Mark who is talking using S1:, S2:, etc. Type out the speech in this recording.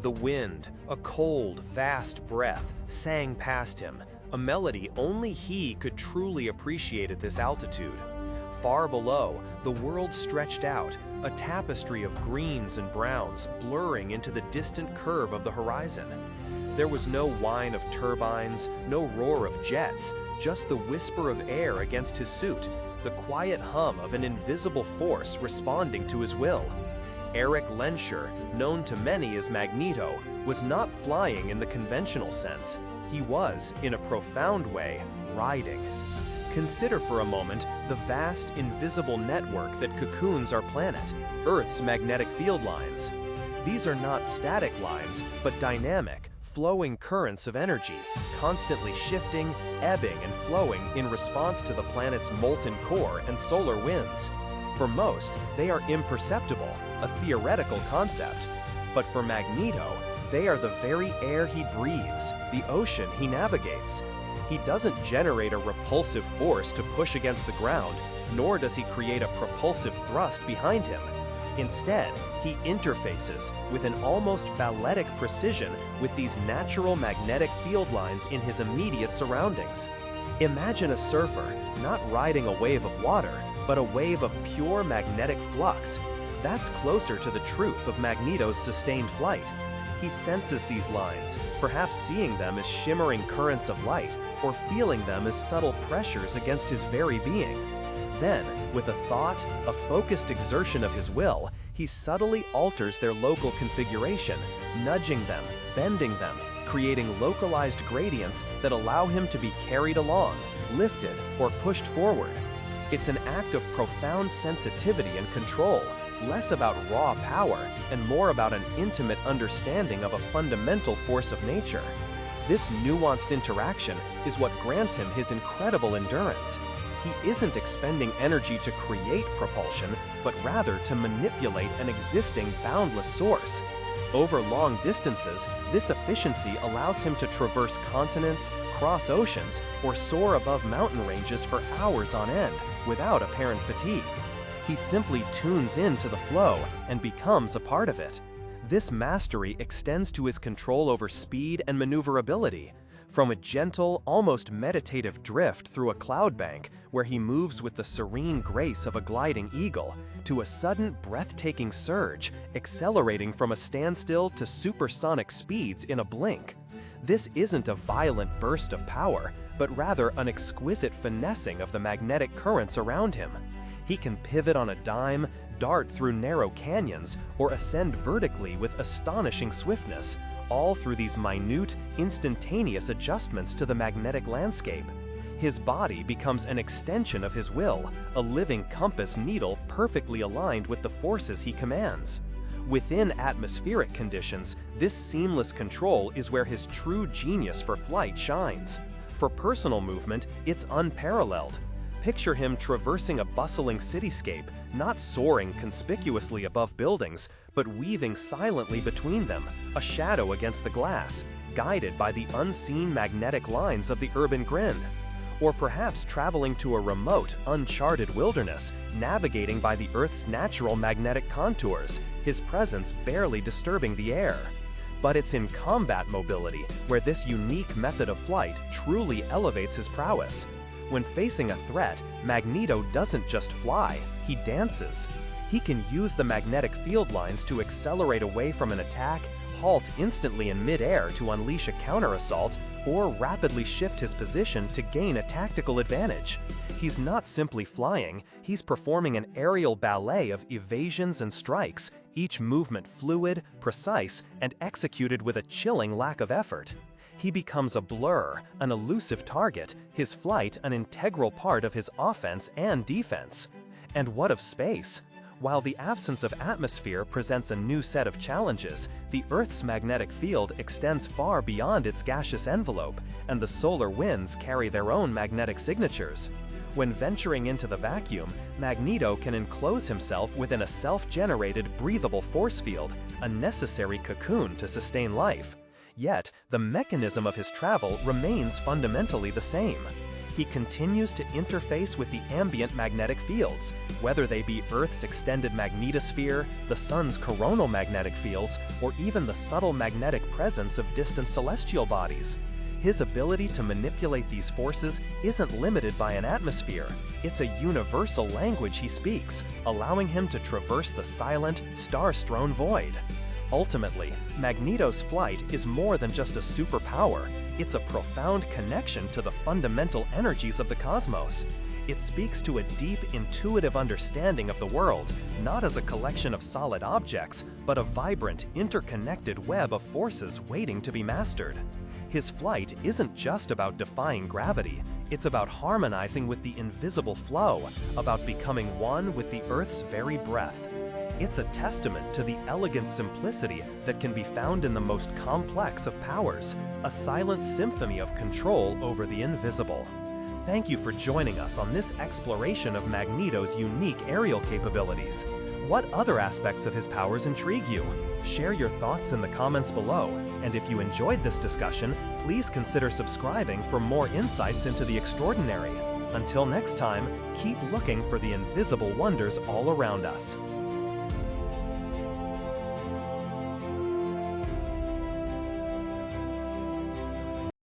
S1: The wind, a cold, vast breath, sang past him, a melody only he could truly appreciate at this altitude. Far below, the world stretched out, a tapestry of greens and browns blurring into the distant curve of the horizon. There was no whine of turbines, no roar of jets, just the whisper of air against his suit, the quiet hum of an invisible force responding to his will. Erik Lehnsherr, known to many as Magneto, was not flying in the conventional sense. He was, in a profound way, riding. Consider for a moment the vast, invisible network that cocoons our planet, Earth's magnetic field lines. These are not static lines, but dynamic, flowing currents of energy, constantly shifting, ebbing, and flowing in response to the planet's molten core and solar winds. For most, they are imperceptible, a theoretical concept. But for Magneto, they are the very air he breathes, the ocean he navigates. He doesn't generate a repulsive force to push against the ground, nor does he create a propulsive thrust behind him. Instead, he interfaces with an almost balletic precision with these natural magnetic field lines in his immediate surroundings. Imagine a surfer not riding a wave of water, but a wave of pure magnetic flux. That's closer to the truth of Magneto's sustained flight. He senses these lines, perhaps seeing them as shimmering currents of light, or feeling them as subtle pressures against his very being. Then, with a thought, a focused exertion of his will, he subtly alters their local configuration, nudging them, bending them, creating localized gradients that allow him to be carried along, lifted, or pushed forward. It's an act of profound sensitivity and control, less about raw power and more about an intimate understanding of a fundamental force of nature. This nuanced interaction is what grants him his incredible endurance. He isn't expending energy to create propulsion, but rather to manipulate an existing boundless source. Over long distances, this efficiency allows him to traverse continents, cross oceans, or soar above mountain ranges for hours on end without apparent fatigue. He simply tunes into the flow and becomes a part of it. This mastery extends to his control over speed and maneuverability. From a gentle, almost meditative drift through a cloud bank where he moves with the serene grace of a gliding eagle, to a sudden, breathtaking surge, accelerating from a standstill to supersonic speeds in a blink. This isn't a violent burst of power, but rather an exquisite finessing of the magnetic currents around him. He can pivot on a dime, dart through narrow canyons, or ascend vertically with astonishing swiftness, all through these minute, instantaneous adjustments to the magnetic landscape. His body becomes an extension of his will, a living compass needle perfectly aligned with the forces he commands. Within atmospheric conditions, this seamless control is where his true genius for flight shines. For personal movement, it's unparalleled. Picture him traversing a bustling cityscape, not soaring conspicuously above buildings, but weaving silently between them, a shadow against the glass, guided by the unseen magnetic lines of the urban grid. Or perhaps traveling to a remote, uncharted wilderness, navigating by the Earth's natural magnetic contours, his presence barely disturbing the air. But it's in combat mobility where this unique method of flight truly elevates his prowess. When facing a threat, Magneto doesn't just fly, he dances. He can use the magnetic field lines to accelerate away from an attack, halt instantly in mid-air to unleash a counter-assault, or rapidly shift his position to gain a tactical advantage. He's not simply flying, he's performing an aerial ballet of evasions and strikes, each movement fluid, precise, and executed with a chilling lack of effort. He becomes a blur, an elusive target, his flight an integral part of his offense and defense. And what of space? While the absence of atmosphere presents a new set of challenges, the Earth's magnetic field extends far beyond its gaseous envelope, and the solar winds carry their own magnetic signatures. When venturing into the vacuum, Magneto can enclose himself within a self-generated, breathable force field, a necessary cocoon to sustain life. Yet, the mechanism of his travel remains fundamentally the same. he continues to interface with the ambient magnetic fields, whether they be Earth's extended magnetosphere, the Sun's coronal magnetic fields, or even the subtle magnetic presence of distant celestial bodies. His ability to manipulate these forces isn't limited by an atmosphere. It's a universal language he speaks, allowing him to traverse the silent, star-strewn void. Ultimately, Magneto's flight is more than just a superpower. It's a profound connection to the fundamental energies of the cosmos. It speaks to a deep, intuitive understanding of the world, not as a collection of solid objects, but a vibrant, interconnected web of forces waiting to be mastered. His flight isn't just about defying gravity, it's about harmonizing with the invisible flow, about becoming one with the Earth's very breath. It's a testament to the elegant simplicity that can be found in the most complex of powers, a silent symphony of control over the invisible. Thank you for joining us on this exploration of Magneto's unique aerial capabilities. What other aspects of his powers intrigue you? Share your thoughts in the comments below, and if you enjoyed this discussion, please consider subscribing for more insights into the extraordinary. Until next time, keep looking for the invisible wonders all around us.